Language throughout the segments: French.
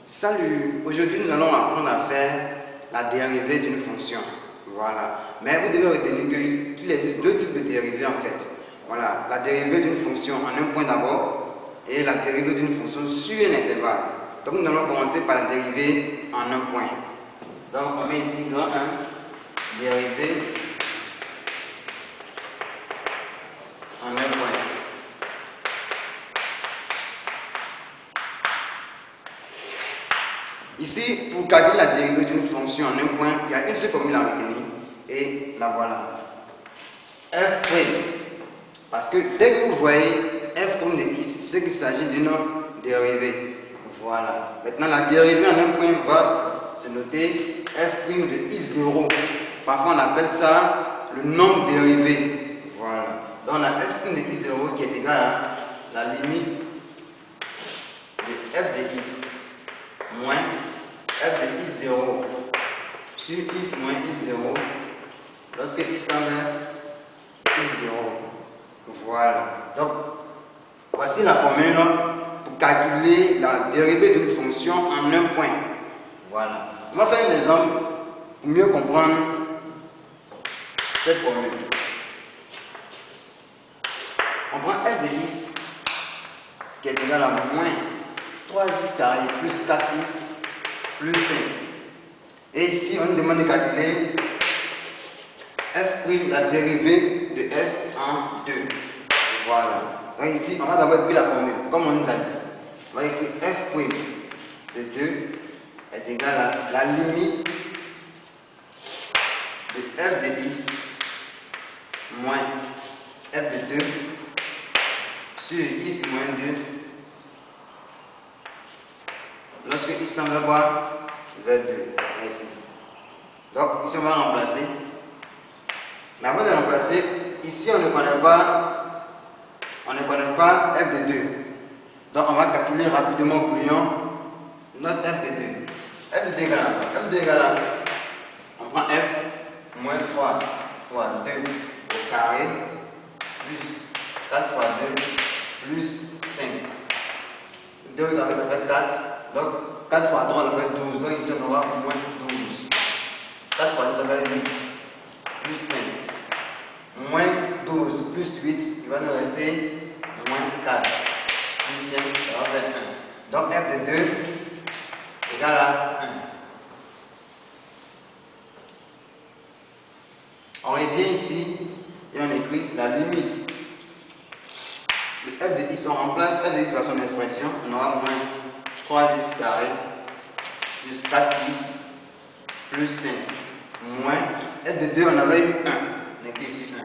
Salut, aujourd'hui nous allons apprendre à faire la dérivée d'une fonction. Voilà. Mais vous devez retenir qu'il existe deux types de dérivées en fait. Voilà, la dérivée d'une fonction en un point d'abord et la dérivée d'une fonction sur un intervalle. Donc nous allons commencer par la dérivée en un point. Donc on met ici grand 1, dérivée en un point. Ici, pour calculer la dérivée d'une fonction en un point, il y a une seule formule à retenir et la voilà. F'. Parce que dès que vous voyez f' de x, c'est qu'il s'agit d'une dérivée. Voilà. Maintenant, la dérivée en un point va se noter f' de x0. Parfois, on appelle ça le nombre dérivé. Voilà. Donc, la f' de x0 qui est égal à la limite de f de x moins f de x0 sur x moins x0 lorsque x tend vers x0. Voilà. Donc, voici la formule pour calculer la dérivée d'une fonction en un point. Voilà. On va faire un exemple pour mieux comprendre cette formule. On prend f de x qui est égal à moins 3x carré plus 4x plus 5. Et ici, on nous demande de calculer f', la dérivée de f en 2. Voilà. Donc ici, on va d'abord écrire la formule, comme on nous a dit. On va écrire f' de 2 est égal à la limite de f de x moins f de 2 sur x moins 2 lorsque x tend vers quoi? Vers 2. Ici. Donc ici on va remplacer. Mais avant de remplacer, ici on ne connaît pas f de 2. Donc on va calculer rapidement au brouillon notre f de 2. f de 2 égale à quoi? f de 2 égale à, on prend f moins 3 fois 2 au carré plus 4 fois 2 plus 5. 2 au carré ça fait 4. Donc 4 fois 3 ça fait 12. Donc ici on aura moins 12. 4 fois 2 ça fait 8. Plus 5. Moins 12 plus 8, il va nous rester moins 4. Plus 5, ça va faire 1. Donc f de 2 égale à 1. On revient ici et on écrit la limite de f de x. On remplace f de x par son expression. On aura moins 3x carré plus 4x plus 5 moins f de 2, on avait eu 1. On écrit ici 1.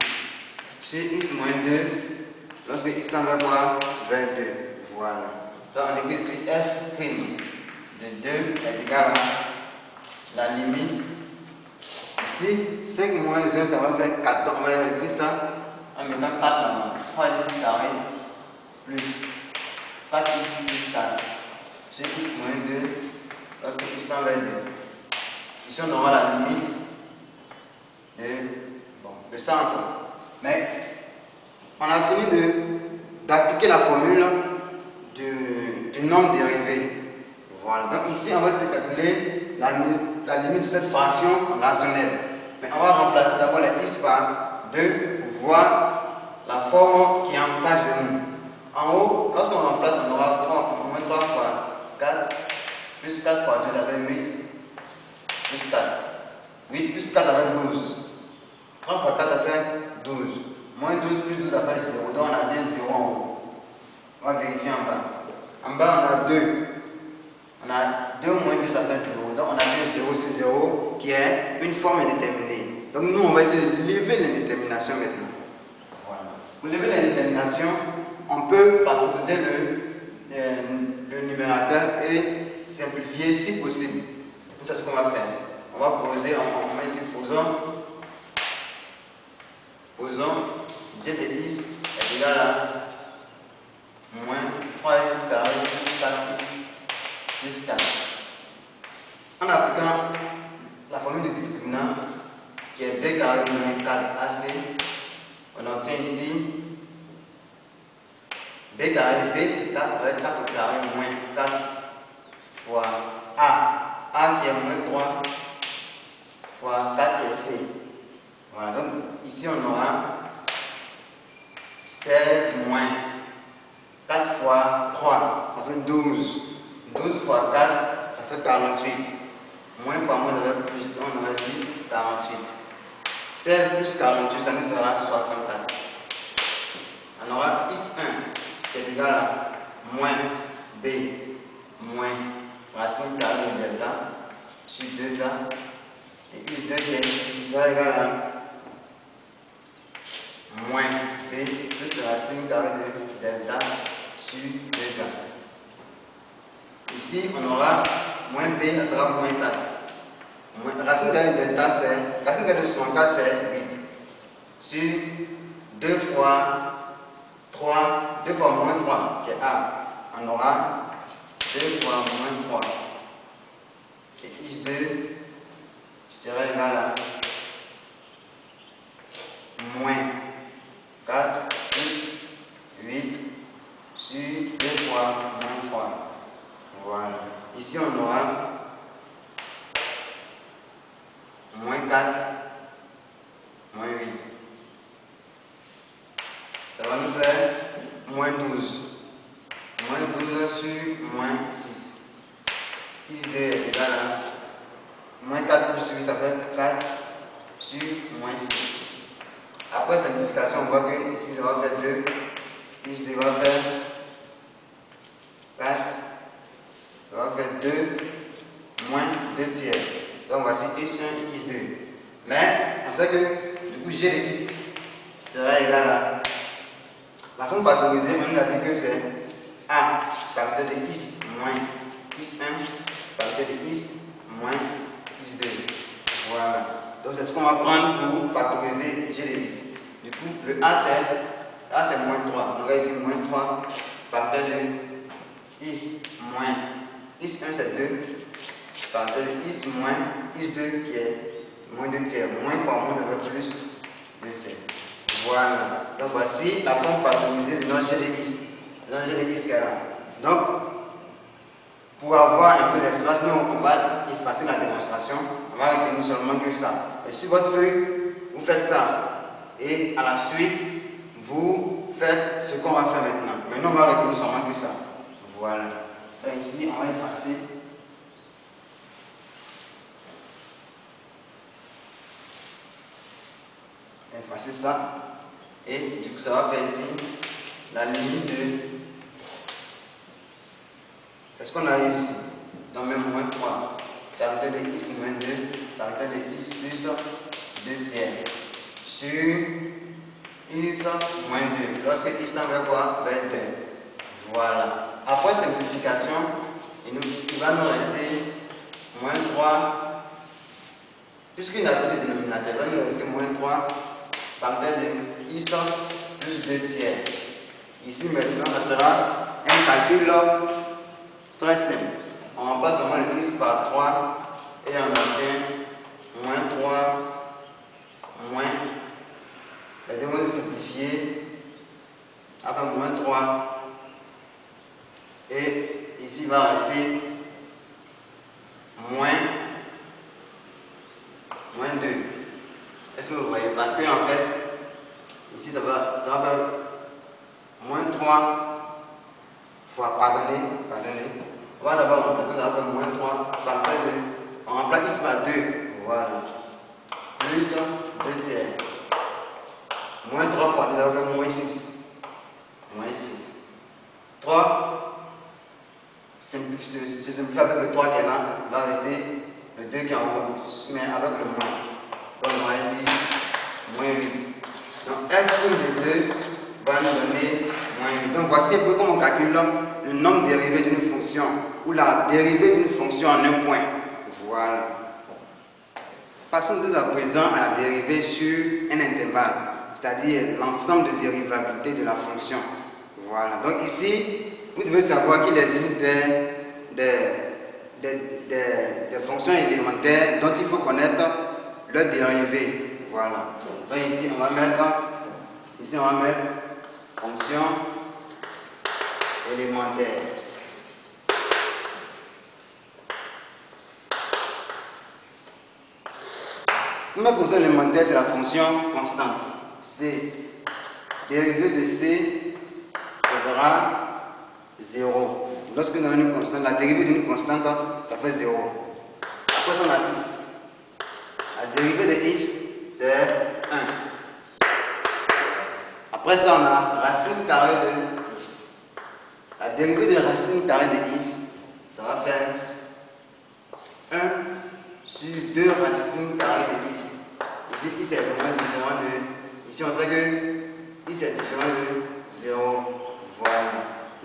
Sur x moins 2, lorsque x tend vers quoi? Vers 2. Voilà. Donc on écrit ici f' de 2 est égal à la limite. Ici, 5 moins 1, ça va faire 4. Donc on va écrire ça en mettant 4 là. 3x carré plus 4x plus 4. Sur x moins 2, lorsque x tend vers 2. Ici on aura la limite de 100. Mais on a fini d'appliquer la formule du nombre dérivé. Voilà. Donc ici on va essayer de calculer la limite de cette fraction rationnelle. Mais on va remplacer d'abord les x par 2 pour voir la forme qui est en face de nous. En haut, lorsqu'on remplace, on aura moins 3 fois 4 plus 4 fois 2, ça fait 8 plus 4. 8 plus 4, ça fait 12. 3 fois 4, ça fait 12. Moins 12 plus 12, ça fait 0. Donc on a bien 0 en haut. On va vérifier en bas. En bas, on a 2. On a 2 moins 2, ça fait 0. Donc on a bien 0 sur 0 qui est une forme indéterminée. Donc nous, on va essayer de lever l'indétermination maintenant. Voilà. Pour lever l'indétermination, on peut favoriser le numérateur et simplifier si possible. C'est ce qu'on va faire. On va poser, on met ici posons g de x est égal à moins 3x carré plus 4x plus 4. En appliquant la formule de discriminant qui est b carré moins 4ac, on obtient ici b carré, b c'est 4, 4 au carré moins 4 fois A qui est moins 3 fois 4 qui est C. Voilà, donc ici on aura 16 moins 4 fois 3, ça fait 12. 12 fois 4, ça fait 48. Moins fois moins, ça fait plus. Donc on aura ici 48. 16 plus 48, ça nous fera 64. On aura X1 qui est égal à moins B moins racine carrée de delta sur 2A. Et X2 qui sera égal à moins B plus racine carrée de delta sur 2A. Ici, on aura moins B, ça sera moins 4. Racine carrée de delta, c'est racine carrée de 64, c'est 8. Sur 2 fois 3, 2 fois moins 3, qui est A, on aura 2 fois moins 3. Et X2 sera égal à moins 4 plus 8 sur 2 fois moins 3. Voilà. Ici, on aura moins 4, moins 8. Ça va nous faire moins 12. Moins 12 sur moins 6. X2 est égal à moins 4 plus 8, ça fait 4 sur moins 6. Après simplification, on voit que ici, ça va faire 2. X2 va faire 4. Ça va faire 2 moins 2 tiers. Donc voici X1 X2. Mais on sait que du coup G de X sera égal à la forme factorisée, on nous a dit que c'est A facteur de X moins X1 facteur de X moins X2. Voilà. Donc c'est ce qu'on va prendre pour factoriser G de X. Du coup, le A c'est moins 3. On va ici moins 3 facteur de X moins X1 c'est 2 facteur de X moins X2 qui est moins 2 tiers. Moins fois moins, ça fait plus 2 tiers. Voilà. Donc voici la forme factorisée de notre G de X. De notre G de X qui est là. Donc, pour avoir un peu d'espace, on va effacer la démonstration. On va retenir seulement que ça. Et sur votre feuille, vous faites ça. Et à la suite, vous faites ce qu'on va faire maintenant. Maintenant, on va retenir seulement que ça. Voilà. Et ici, on va effacer. Effacer ça. Et du coup, ça va faire ici la limite de. Qu'est-ce qu'on a eu ici? Donc, même moins 3. Facteur de X moins 2. Facteur de X plus 2 tiers. Sur X moins 2. Lorsque X tend vers quoi? Vers 2. Voilà. Après simplification, il va nous rester moins 3. Puisqu'il n'a plus de dénominateur, il va nous rester moins 3 facteur de X plus 2 tiers. Ici maintenant, ça sera un calcul très simple. On remplace seulement le X par 3 et on obtient moins 3 moins. Les deux vont se simplifier avec moins 3. Et ici il va rester moins 2. Est-ce que vous voyez? Parce que en fait, ici ça va faire moins 3 fois, pardonnez. On va d'abord remplacer, ça va faire moins 3 facteur de. On remplace X par 2. Voilà. Plus 2 tiers. Moins 3 fois 2, ça va faire moins 6. Moins 6. 3. Se simplifie avec le 3 qui est là. Il va rester le 2 qui est en haut. Mais avec le moins. Donc on va ici moins 8. Donc F de 2 va nous donner moins 8. Donc voici un peu comment on calcule le nombre dérivé d'une fonction ou la dérivée d'une fonction en un point. Voilà. Passons dès à présent à la dérivée sur un intervalle, c'est-à-dire l'ensemble de dérivabilité de la fonction. Voilà. Donc ici, vous devez savoir qu'il existe des fonctions élémentaires dont il faut connaître leur dérivée. Voilà. Donc ici on va mettre fonction élémentaire. Notre fonction élémentaire, c'est la fonction constante. C. Dérivée de C, ça sera 0. Lorsque nous avons une constante, la dérivée d'une constante, ça fait 0. Après ça, on a x. La dérivée de x, c'est 1. Après ça, on a racine carrée de x. La dérivée de racine carrée de x, ça va faire 1 sur 2 racines carrées de x. Ici, x est vraiment différent de... Ici, on sait que x est différent de 0. Voilà.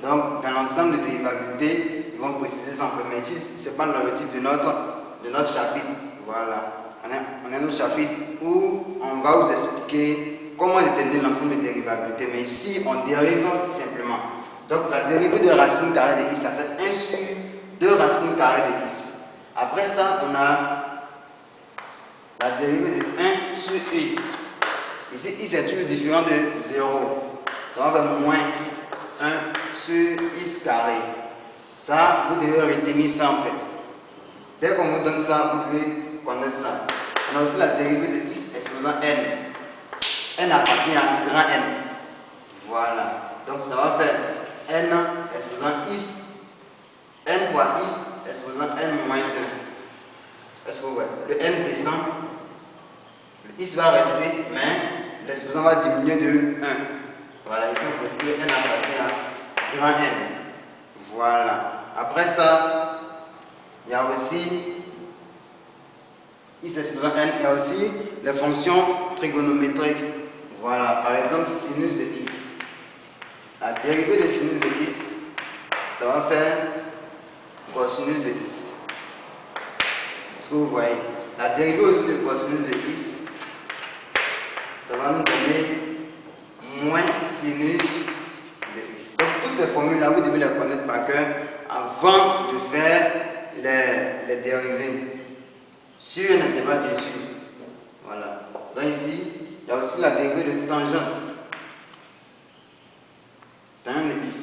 Donc, dans l'ensemble de dérivabilité, ils vont préciser ça un peu. Mais ici, ce n'est pas l'objectif de notre chapitre. Voilà. On a un chapitre où on va vous expliquer comment déterminer l'ensemble de dérivabilité. Mais ici, on dérive simplement. Donc, la dérivée de racine carrée de x, ça fait 1 sur 2 racines carrées de x. Après ça, on a la dérivée de 1 sur x. Ici, x est toujours différent de 0. Ça va faire moins 1 sur x carré. Ça, vous devez retenir ça en fait. Dès qu'on vous donne ça, vous devez connaître ça. On a aussi la dérivée de x exposant n. N appartient à grand N. Voilà. Donc ça va faire n exposant x. N fois x exposant n moins 1. Est-ce que vous voyez? Le n descend. Le x va rester, mais l'exposant va diminuer de 1. Voilà, ici on peut dire que n appartient à grand N. Voilà. Après ça, il y a aussi x exposant n, il y a aussi les fonctions trigonométriques. Voilà, par exemple, sinus de x. La dérivée de sinus de x, ça va faire cosinus de x. Est-ce que vous voyez? La dérivée aussi de cosinus de x, ça va nous donner moins sinus de x. Donc, toutes ces formules-là, vous devez les connaître par cœur avant de faire les dérivées. Sur un intervalle, bien sûr. Voilà. Donc ici, il y a aussi la dérivée de tangente. Tangente de x.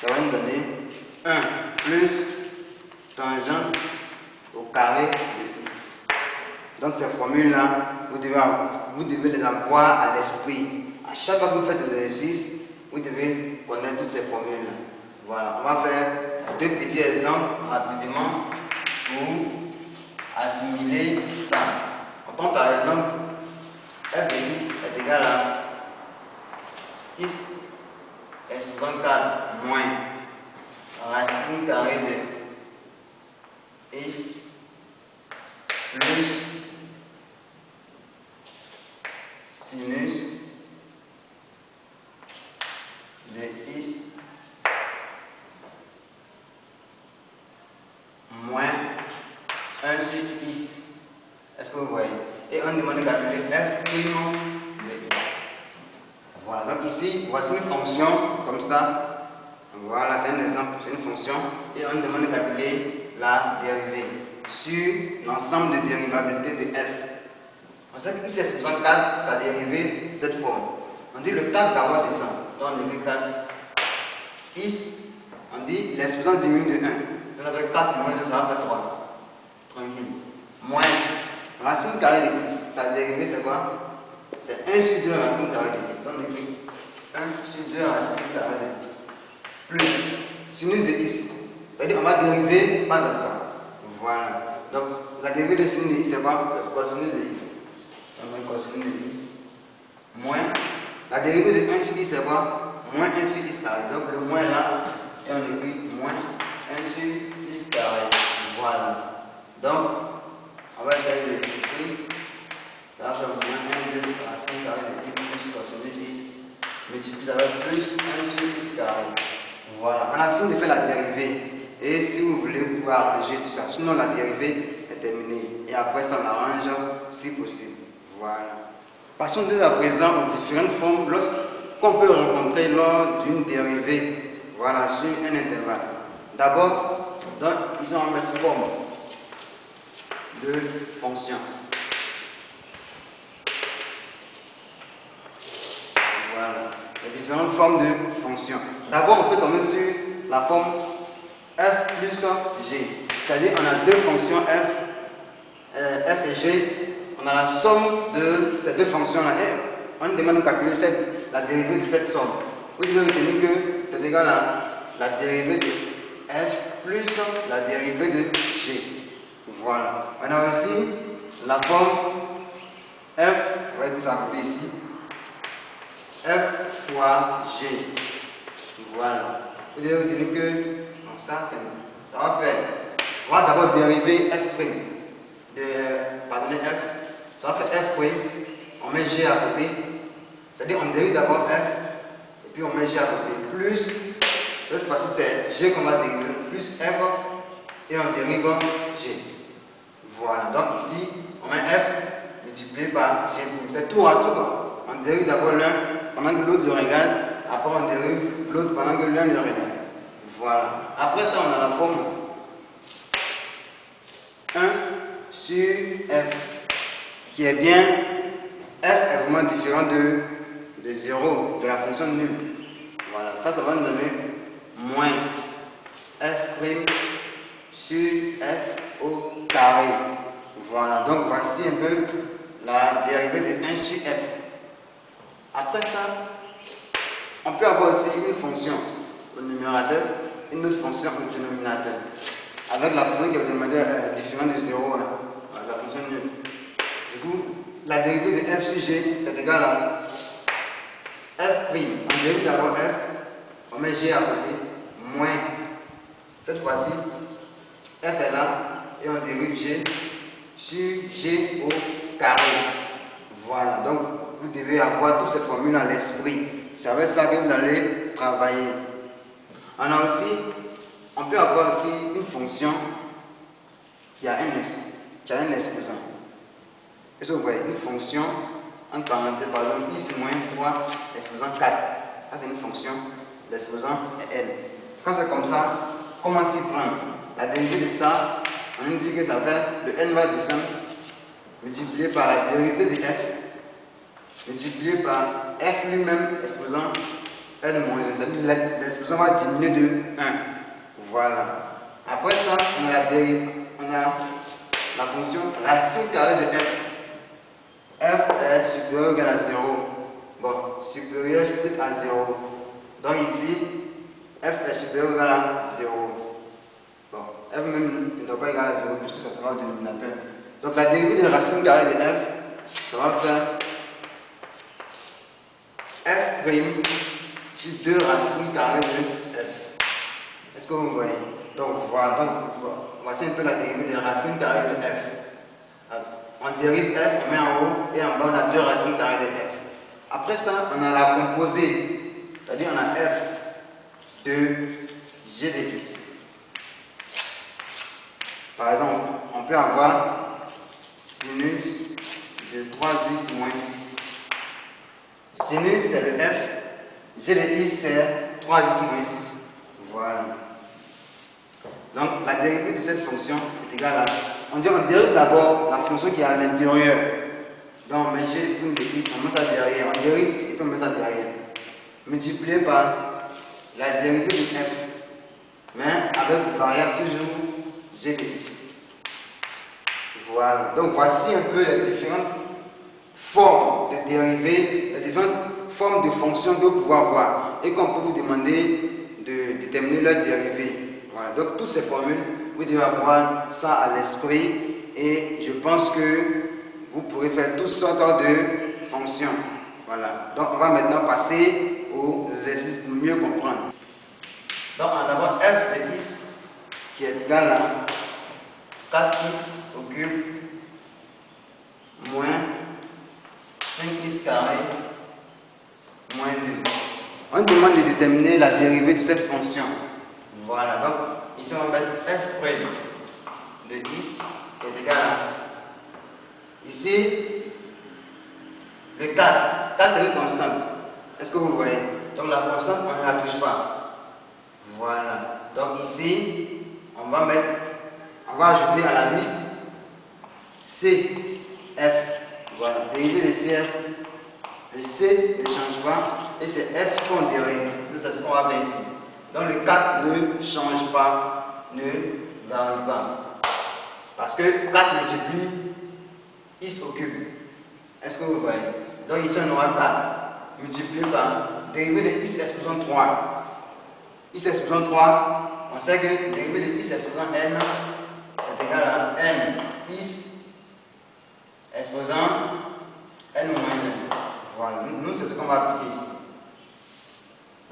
Ça va nous donner 1 plus tangente au carré de x. Donc ces formules-là, vous devez les avoir à l'esprit. À chaque fois que vous faites l'exercice, vous devez connaître toutes ces formules-là. Voilà, on va faire 2 petits exemples rapidement pour assimiler ça. On prend par exemple f de x est égal à x exposant 4 moins racine carrée de x plus sinus de x moins 1 sur x. Est-ce que vous voyez? Et on demande de calculer f' de x. Voilà, donc ici, voici une fonction comme ça. Voilà, c'est un exemple, c'est une fonction. Et on demande de calculer la dérivée sur l'ensemble de dérivabilité de f. On sait que x exposant 4, sa dérivée, cette forme. On dit le 4 d'abord descend. Donc on écrit 4. X, on dit l'exposant diminue de 1. Donc avec 4 moins 1, ça va faire 3. Tranquille. Moins racine carrée de x. Sa dérivée, c'est quoi? C'est 1 sur 2 racine carrée de x. Donc on écrit 1 sur 2 racine carrée de x. Plus sinus de x. C'est-à-dire on va dériver pas à pas. Voilà. Donc la dérivée de sinus de x, c'est quoi? C'est cosinus de x. Donc on met cosinus de x. Moins. La dérivée de 1 sur x, c'est quoi? Moins 1 sur x carré. Donc le moins là, et on écrit moins 1 sur x carré. Voilà. Donc, on va essayer de écrire. Ça va faire moins 1, 2, racine carrée de x plus cosinus de x. Multiplié avec plus 1 sur x carré. Voilà. On a fini de faire la dérivée. Et si vous voulez, vous pouvez arranger tout ça. Sinon, la dérivée est terminée. Et après, ça, on arrange si possible. Voilà. Passons dès à présent aux différentes formes qu'on peut rencontrer lors d'une dérivée. Voilà, sur un intervalle. D'abord, ils ont mettre forme de fonction. Voilà, les différentes formes de fonction. D'abord, on peut tomber sur la forme f plus g. C'est-à-dire on a deux fonctions f et g, on a la somme de ces deux fonctions-là et on nous demande de calculer la dérivée de cette somme. Vous devez retenir que c'est égal à la dérivée de f plus la dérivée de g. Voilà. On a aussi la forme f, on va écrire ça à côté ici, f fois g. Voilà. Vous devez retenir que ça va faire. On va d'abord dériver f'. Pardonnez f. Ça va faire f'. On met g à côté. C'est-à-dire on dérive d'abord f et puis on met g à côté. Plus, cette fois-ci c'est g qu'on va dériver, plus f et on dérive g. Voilà. Donc ici, on met f multiplié par g. C'est tour à tour. On dérive d'abord l'un pendant que l'autre le regarde. Après on dérive l'autre pendant que l'un le regarde. Voilà. Après ça, on a la forme 1 sur f, qui est bien, f est vraiment différent de 0, de la fonction nulle. Voilà, ça va nous donner moins f' sur f au carré. Voilà, donc voici un peu la dérivée de 1 sur f. Après ça, on peut avoir aussi une fonction au numérateur, une autre fonction au dénominateur, avec la fonction qui est au dénominateur différente de 0, hein, la fonction nulle. Du coup, la dérivée de f sur g, c'est égal à f'. On dérive d'abord f, on met g à côté, moins, cette fois-ci, f est là, et on dérive g sur g au carré. Voilà, donc vous devez avoir toute cette formule à l'esprit. C'est avec ça que vous allez travailler. On peut avoir aussi une fonction qui a un exposant. Est-ce que vous voyez une fonction entre parenthèses, par exemple, x moins 3, l'exposant 4. Ça, c'est une fonction, l'exposant est n. Quand c'est comme ça, comment s'y prendre? La dérivée de ça, on nous dit que ça fait le n va descendre, multiplié par la dérivée de f, multiplié par f lui-même, exposant n moins 1. C'est-à-dire l'exposant va diminuer de 1. Voilà. Après ça, on a la fonction racine carrée de f. F est supérieur ou égal à 0. Bon, supérieur split à 0. Donc ici, f est supérieur ou égal à 0. Bon, f même ne doit pas égal à 0 puisque ça sera au dénominateur. Donc la dérivée de la racine carrée de f, ça va faire f' sur 2 racines carrées de f. Est-ce que vous voyez? Donc voilà, voici un peu la dérivée de la racine carrée de f. On dérive f, on met en haut et en bas on a 2 racines carrées de f. Après ça, on a la composée, c'est-à-dire on a f de g de x. Par exemple, on peut avoir sinus de 3x moins 6. Sinus c'est le f, g de x c'est 3x moins 6. Voilà. Donc la dérivée de cette fonction est égale à... On dérive d'abord la fonction qui est à l'intérieur. Donc on met g de x, on met ça derrière. On dérive et puis on met ça derrière. Multiplié par la dérivée de f. Mais avec variable toujours g de x. Voilà. Donc voici un peu les différentes formes de dérivées, les différentes formes de fonctions que vous pouvez avoir et qu'on peut vous demander de déterminer leur dérivée. Voilà. Donc toutes ces formules, vous devez avoir ça à l'esprit et je pense que vous pourrez faire toutes sortes de fonctions. Voilà. Donc on va maintenant passer aux exercices pour mieux comprendre. Donc on a d'abord f de x qui est égal à 4x au cube moins 5x carré moins 2. On demande de déterminer la dérivée de cette fonction. Voilà, donc ici on va mettre f' de x est égal à, ici, le 4. 4 c'est une constante. Est-ce que vous voyez? Donc la constante, on ne la touche pas. Voilà. Donc ici, on va ajouter à la liste CF. Voilà. Dérivé de CF. Le C ne change pas et c'est F qu'on dérive. C'est ce qu'on va faire ici. Donc le 4 ne change pas, ne varie pas. Parce que 4 multiplie x au cube. Est-ce que vous voyez? Donc ici on aura 4 multiplié par dérivé de x exposant 3. X exposant 3, on sait que dérivé de x exposant n est égal à n x exposant n moins 1. Voilà, nous c'est ce qu'on va appliquer ici.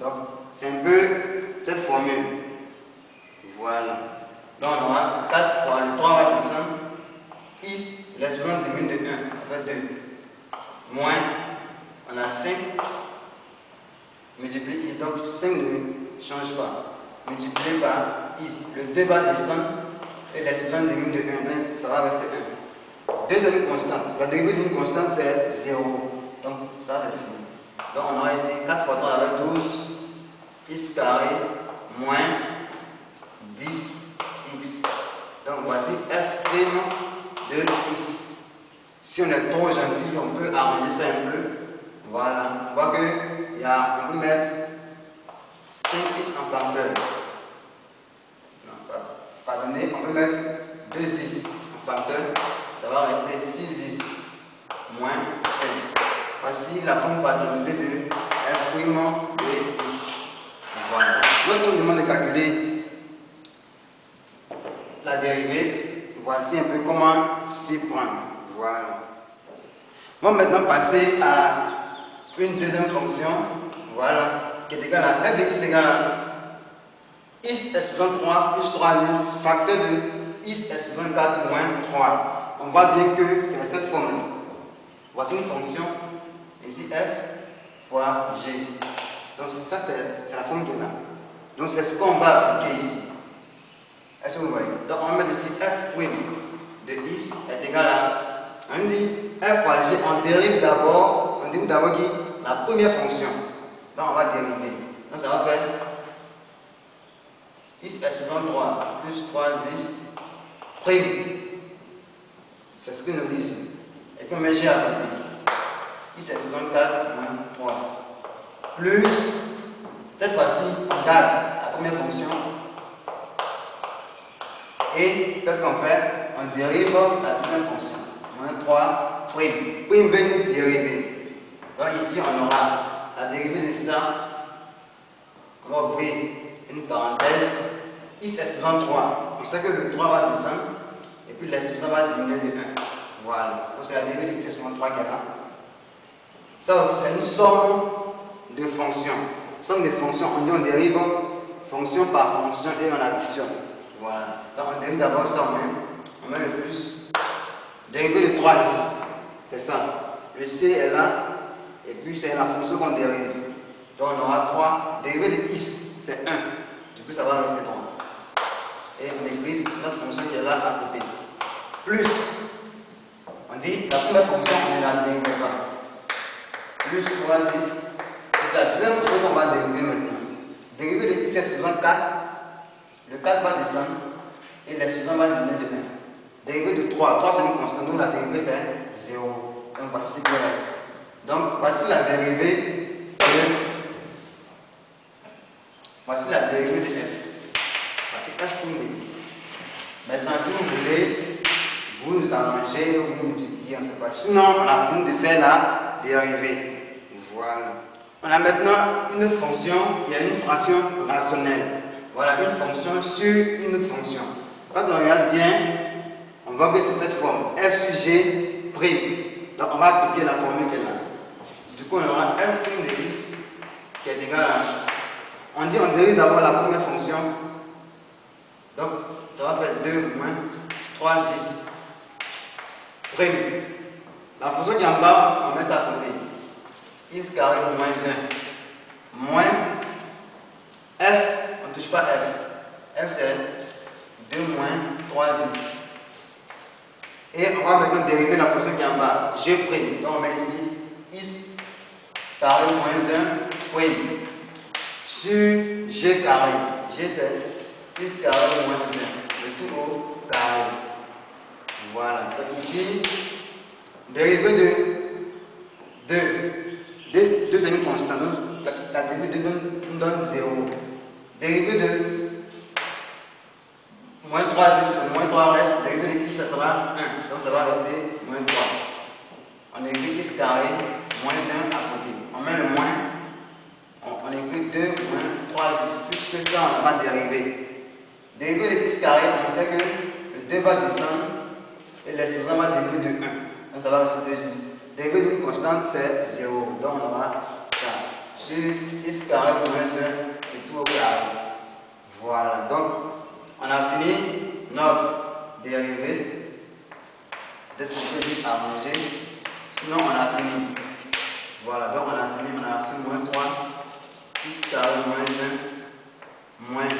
Donc c'est un peu cette formule. Voilà. Donc on aura 4 fois le 3 va descendre. X, l'exposant diminue de 1, en fait 2. Moins, on a 5 multiplié x, donc 5 ne change pas. Multiplié par x, le 2 va descendre et l'exposant diminue de 1, donc ça va rester 1. Deuxième constante, la dérivée d'une constante c'est 0, donc ça c'est fini. Donc on aura ici 4 fois 3 avec 12, x carré moins 10x. Donc voici f' de x. Si on est trop gentil, on peut arranger ça un peu. Voilà, on voit qu'on peut mettre 5x en facteur. Non, pardonnez, on peut mettre 2x en facteur. Ça va rester 6x moins 5. Voici la forme factorisée de f' de x. Voilà. Lorsqu'on demande de calculer la dérivée, voici un peu comment s'y prendre. Voilà. On va maintenant passer à une deuxième fonction, voilà, qui est égale à f de x égale à x exposant 3 plus 3x, facteur de x exposant 4 moins 3. On voit bien que c'est cette formule. Voici une fonction, ici f fois g. Donc ça c'est la forme de là. Donc c'est ce qu'on va appliquer ici. Est-ce que vous voyez? Donc on va mettre ici f' de x est égal à, on dit f fois g, on dérive d'abord qui la première fonction. Donc on va dériver. Donc ça va faire x exposant 3 plus 3x prime. C'est ce que nous dit ici. Et puis on met g à côté. X exposant 4 moins 3. Plus, cette fois-ci, on garde la première fonction. Et qu'est-ce qu'on fait? On dérive la deuxième fonction. Moins 3 prime. Prime veut dire dérivée. Donc ici, on aura la dérivée de ça. On va ouvrir une parenthèse. X exposant 3. On sait que le 3 va descendre. Et puis l'exposant va diminuer de 1. Voilà. Donc c'est la dérivée de x exposant 3 qui est là. Ça aussi, c'est une somme de fonctions. Somme de fonctions, on dérive fonction par fonction et on additionne. Voilà. Donc on dérive d'abord ça, on met le plus. Dérivé de 3x, c'est ça. Le c est là, et puis c'est la fonction qu'on dérive. Donc on aura 3. Dérivé de x, c'est 1. Du coup, ça va rester 3. Et on écrit notre fonction qui est là à côté. Plus, on dit la première fonction, on ne la dérive pas. Plus 3x. C'est la deuxième fonction qu'on va dériver maintenant. Dérivé de x exposant 4, le 4 va descendre et l'exposant va diminuer de 1. Dérivée de 3, 3 c'est une constante, donc la dérivée c'est 0. Donc voici ce qui reste. Donc voici la dérivée de f. Voici f pour x. Maintenant si vous voulez, vous arrangez, vous multipliez, on ne sait pas. Sinon on a fini de faire la dérivée. Voilà. On a maintenant une fonction qui est une fraction rationnelle. Voilà, une fonction sur une autre fonction. Quand on regarde bien, on voit que c'est cette forme, f sur g prime. Donc on va appliquer la formule qui est là. Du coup, on aura f prime de x qui est égal à... On dit on dérive d'abord la première fonction. Donc ça va faire 2 moins 3x prime. La fonction qui est en bas, on met ça à côté. X carré moins 1 moins f, on ne touche pas f. F c'est 2 moins 3x. Et on va maintenant dériver la fonction qui est en bas, g'. Donc on met ici x carré moins 1 prime sur g carré. G c'est x carré moins 1, le tout au carré. Voilà. Donc ici, dérivée de 2 c'est une constante. La dérivée de nous donne 0. Dérivée de moins 3x donc ça va rester moins 3. On écrit x carré moins 1 à côté. On met le moins, on écrit 2 moins 3x, puisque ça on n'a pas dérivé. Dérivé de x carré, on sait que le 2 va descendre et l'exposant va diminuer de 1. Donc ça va rester 2x. Dérivé d'une constante, c'est 0. Donc on aura ça. Sur x carré moins 1 et tout au carré. Voilà. Donc on a fini notre dérivée. Peut-être qu'on peut juste arranger. Sinon on a fini. Voilà. Donc on a fini. On a reçu moins 3 x carré moins 1 moins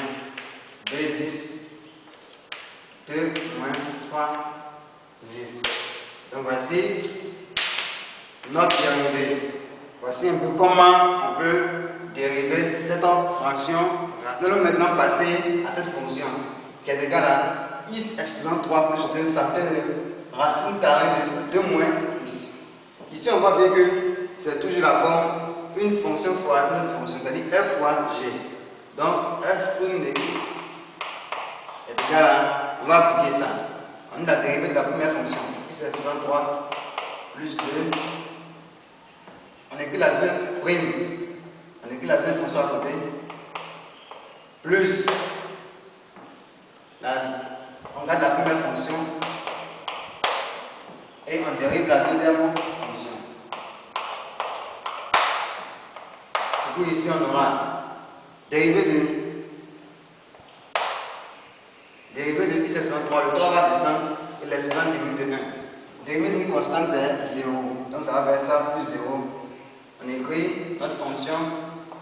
2x 2 moins 3x. Donc voici notre dérivée. Voici un peu comment on peut dériver cette fraction. Nous allons maintenant passer à cette fonction qui est égale à x epsilon 3 plus 2 facteur de racine carrée de 2 moins x. Ici on voit bien que c'est toujours la forme une fonction fois une fonction, c'est-à-dire f fois g. Donc f' de x est égal à, on va appliquer ça. On a dérivé de la première fonction, x epsilon 3 plus 2. On écrit la deuxième prime, on écrit la deuxième fonction à côté, plus, on garde la première fonction et on dérive la deuxième fonction. Du coup ici on aura dérivé de x epsilon 3, le 3 va descendre et l'exposant diminue de 1. Dérivé d'une constante c'est 0, donc ça va faire ça plus 0. On écrit notre fonction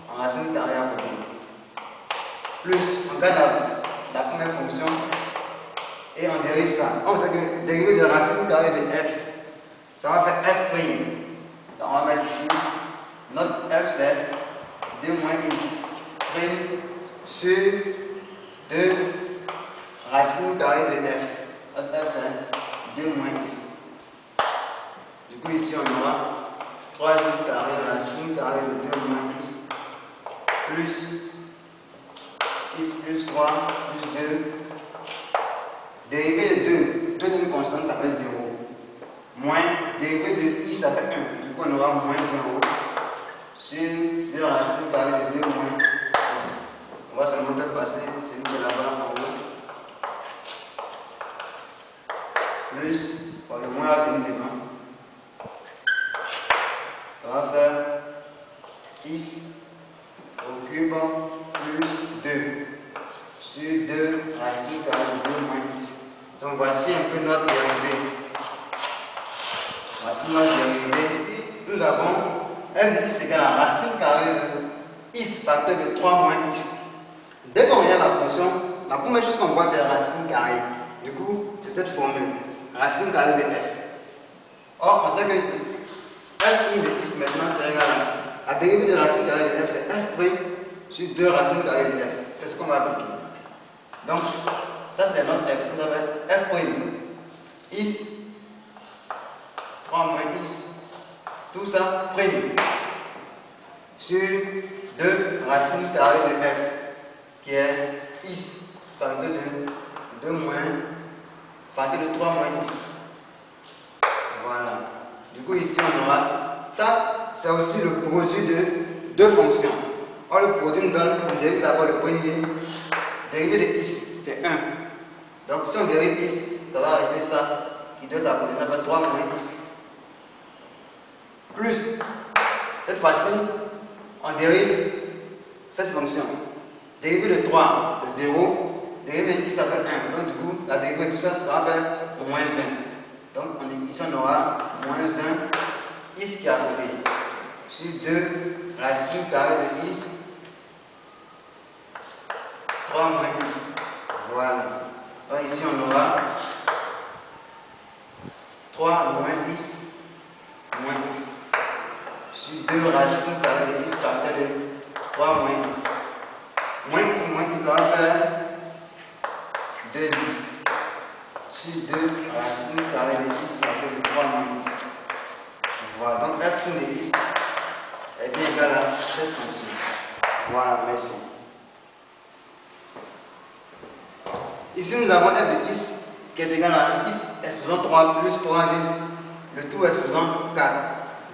en racine carrée à côté. Plus, on garde la première fonction et on dérive ça. On sait que dériver de la racine carrée de f, ça va faire f'. Donc on va mettre ici, notre f c'est 2 moins x prime sur 2 racine carrée de f. Notre f c'est 2 moins x. Du coup ici on aura 3x carré racine carré de 2 moins x plus x plus 3 plus 2. Dérivé de 2, deuxième constante ça fait 0. Moins dérivé de x ça fait 1. Du coup on aura moins 0 sur 2 racine carré de 2 moins x. On va seulement faire passer celui qui est là-bas en haut. Plus, bon, le moins va venir devant. Ça va faire x au cube plus 2 sur 2 racine carrée de 2 moins x. Donc voici un peu notre dérivée. Voici notre dérivée. Ici, nous avons f de x égale à racine carrée de x facteur de 3 moins x. Dès qu'on regarde la fonction, la première chose qu'on voit c'est la racine carrée. Du coup, c'est cette formule. Racine carrée de f. Or, on sait que f' de x maintenant c'est égal à la dérivée de la racine carrée de f, c'est f' sur 2 racines carrées de f. C'est ce qu'on va appliquer. Donc, ça c'est notre f. Vous avez f', x, 3 moins x, tout ça prime sur 2 racines carrées de f, qui est x facteur de 2 moins, facteur de 3 moins x. Voilà. Du coup, ici, on aura ça, c'est aussi le produit de deux fonctions. Or, le produit nous donne, on dérive d'abord le premier. Dérivé de x, c'est 1. Donc, si on dérive x, ça va rester ça, qui doit être à côté, ça va 3 moins x. Plus, cette fois-ci, on dérive cette fonction. Dérivé de 3, c'est 0. Dérivé de x, ça fait 1. Donc, du coup, la dérivée de tout ça, ça va faire moins 1. Donc ici on aura moins 1 x qui est arrivé sur 2 racine carrée de x 3 moins x. Voilà. Donc ici on aura 3 moins x sur 2 racine carrée de x facteur de 3 moins x. Moins x, ça va faire 2x. Sur 2 racine carrée de x facteur de 3 moins x. Voilà, donc f' de x est bien égal à cette fonction. Voilà, merci. Ici nous avons f de x qui est égal à x exposant 3 plus 3x, le tout exposant 4.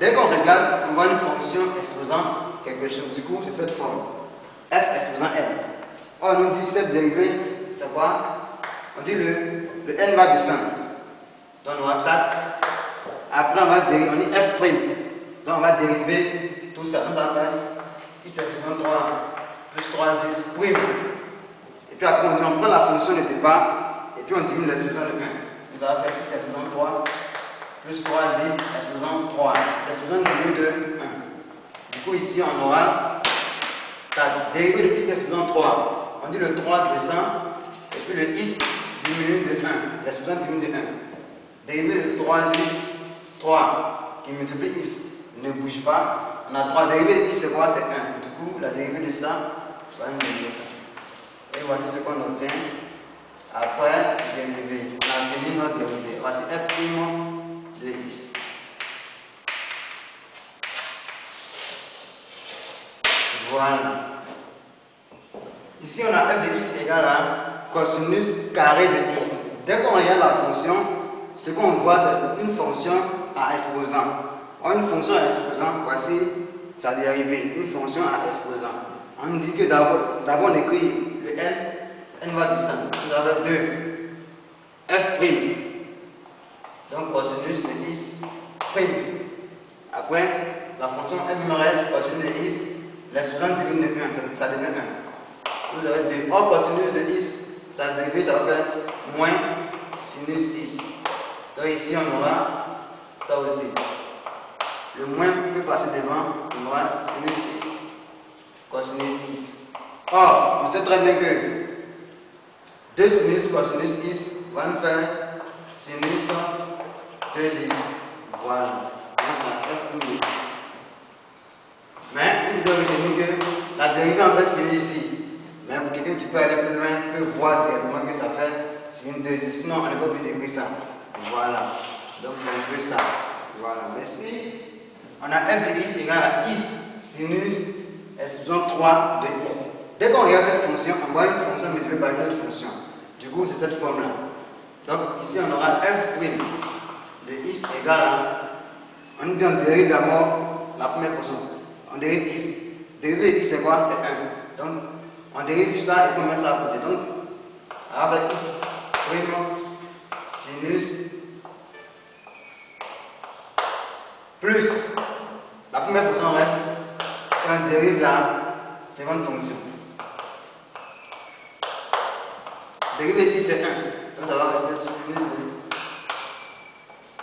Dès qu'on regarde, on voit une fonction exposant quelque chose. Du coup, c'est cette forme. F exposant n. Or, on nous dit cette dérivée, c'est quoi? On dit le n va descendre. Donc, on aura 4. Après, on va dériver, on dit f'. Donc, on va dériver tout ça. Nous avons x exposant 3 plus 3x prime. Et puis après, on prend la fonction de départ et puis on diminue l'expression de 1. Nous avons fait x exposant 3 plus 3x exposant 3. L'expression diminue de 1. Du coup, ici, on aura la dérivée de x exposant 3. On dit le 3 descend et puis le x diminue de 1. L'expression diminue de 1. Dérivée de 3x, 3 qui multiplie x ne bouge pas. On a 3. Dérivée de x, c'est quoi? C'est 1. Du coup, la dérivée de ça va nous donner ça. Et voici ce qu'on obtient après dérivé. On a fini notre dérivée. Voici f' de x. Voilà. Ici, on a f de x égale à cosinus carré de x. Dès qu'on regarde la fonction, ce qu'on voit, c'est une fonction à exposant. Une fonction à exposant, voici sa dérivée. Une fonction à exposant. On dit que d'abord on écrit le n va descendre. Vous avez 2 f'. Donc cosinus de x prime. Après, la fonction n me reste cosinus de x, l'exposant diminue de 1, ça devient 1. Vous avez 2. Or cosinus de x, ça dérive, ça va faire moins sinus x. Donc ici on aura ça aussi. Le moins peut passer devant, on aura sinus x, cosinus x. Or, on sait très bien que 2 sinus cosinus x va nous faire sinus 2x. Voilà. Donc ça f de x. Mais il doit retenir que la dérivée en fait finit ici. Mais pour quelqu'un qui peut aller plus loin, peut voir directement que ça fait sin 2x. Sinon, on n'est pas obligé d'écrire ça. Voilà. Donc c'est un peu ça. Voilà. Merci. On a f de x égale à x sinus exposant 3 de x. Dès qu'on regarde cette fonction, on voit une fonction multipliée par une autre fonction. Du coup, c'est cette forme-là. Donc ici, on aura f' de x égale à... On dérive d'abord la première fonction. On dérive x. Dérivé de x, c'est quoi? C'est 1. Donc, on dérive ça et on met ça à côté. Donc, avec x sinus plus la première fonction reste, on dérive la seconde fonction. Dérivé de x c'est 1, donc ça va rester sinus de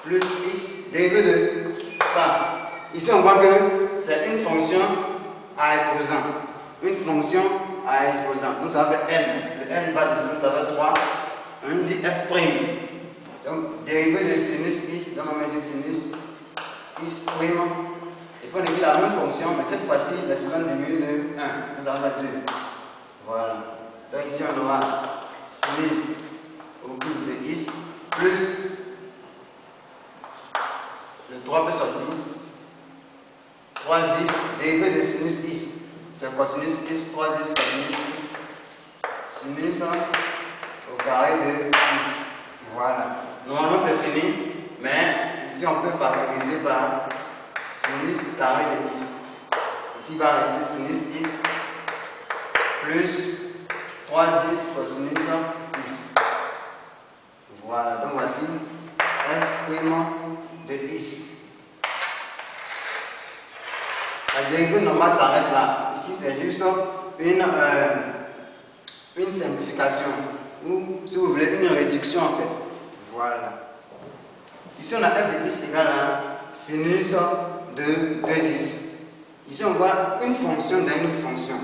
plus x, dérivé de ça. Ici on voit que c'est une fonction à exposant. Une fonction à exposant. Donc ça va faire n. Le n va descendre, ça va 3. On dit f'. Donc dérivé de sinus x, donc on met sinus x'. Et puis on écrit la même fonction, mais cette fois-ci l'exposant diminue de 1. Nous avons 2. Voilà. Donc ici on aura sinus au cube de x plus le 3 peut sortir 3x dérivé de sinus x. C'est cosinus x, 3x cosinus x. Sinus au carré de x. Voilà. Normalement c'est fini, mais ici on peut factoriser par sinus carré de x. Ici il va rester sinus x plus 3x cosinus x. Voilà, donc voici f' de x. La dérivée normale s'arrête là. Ici c'est juste une simplification ou si vous voulez une réduction en fait. Voilà. Ici on a f de x égale à sinus de 2x. Ici on voit une fonction dans une autre fonction.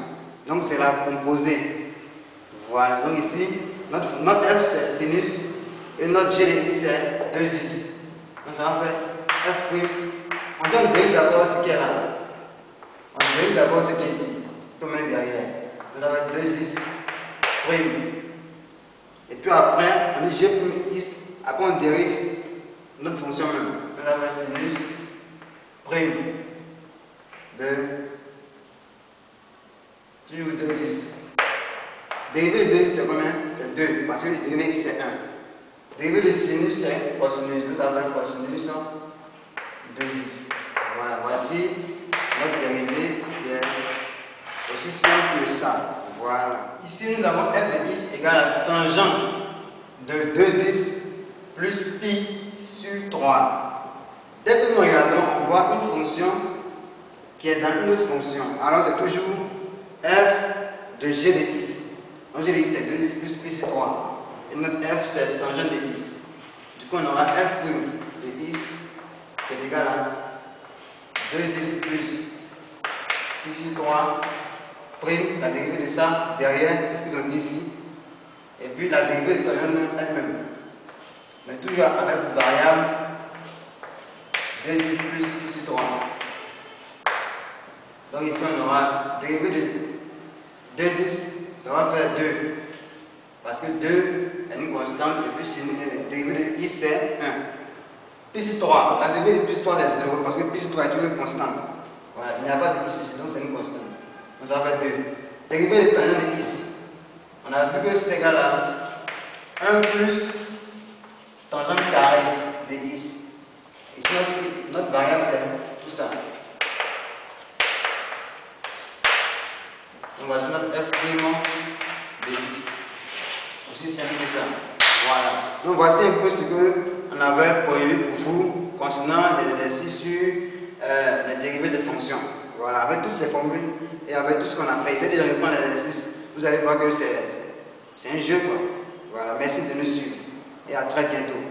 Donc c'est la composée. Voilà. Donc ici notre f c'est sinus et notre g de x c'est 2x. Donc ça va faire f'. On donne dérive d'abord ce qui est là. On dérive d'abord ce qui est ici. Comme un derrière. Donc ça va être 2x'. Et puis après on dit g'. Après on dérive notre fonction même. Nous avons sinus prime de 2x. Dérivé de 2x c'est combien? C'est 2. Parce que le dérivé x c'est 1. Dérivé de sinus, c'est cosinus. Nous avons cosinus 2x. Voilà, voici notre dérivé qui est aussi simple que ça. Voilà. Ici, nous avons f de x égale à tangente de 2x plus pi sur 3. Dès que nous regardons, on voit une fonction qui est dans une autre fonction. Alors, c'est toujours f de g de x. Donc, g de x, c'est 2x plus pi sur 3. Et notre f, c'est tangente de x. Du coup, on aura f' de x qui est égal à 2x plus pi sur 3 prime, la dérivée de ça derrière, c'est ce qu'ils ont dit ici. Et puis la dérivée de elle-même. Mais toujours avec variable 2x plus pi sur 3. Donc ici on aura dérivée de 2x, ça va faire 2. Parce que 2 est une constante et puis la dérivée de x c'est 1. Pi sur 3, la dérivée de pi sur 3 c'est 0 parce que pi sur 3 est toujours une constante. Voilà, il n'y a pas de x ici, donc c'est une constante. Donc ça va faire 2. Dérivée de tangente de x. On a vu que c'est égal à 1 plus tangente carré de x. Ici notre variable c'est tout ça. Donc voici notre f' de x. Aussi simple que ça. Voilà. Donc voici un peu ce qu'on avait prévu pour vous concernant les exercices sur les dérivées de fonctions. Voilà, avec toutes ces formules et avec tout ce qu'on a fait. Essayez déjà de prendre l'exercice. Vous allez voir que c'est un jeu, quoi. Voilà, merci de nous suivre et à très bientôt.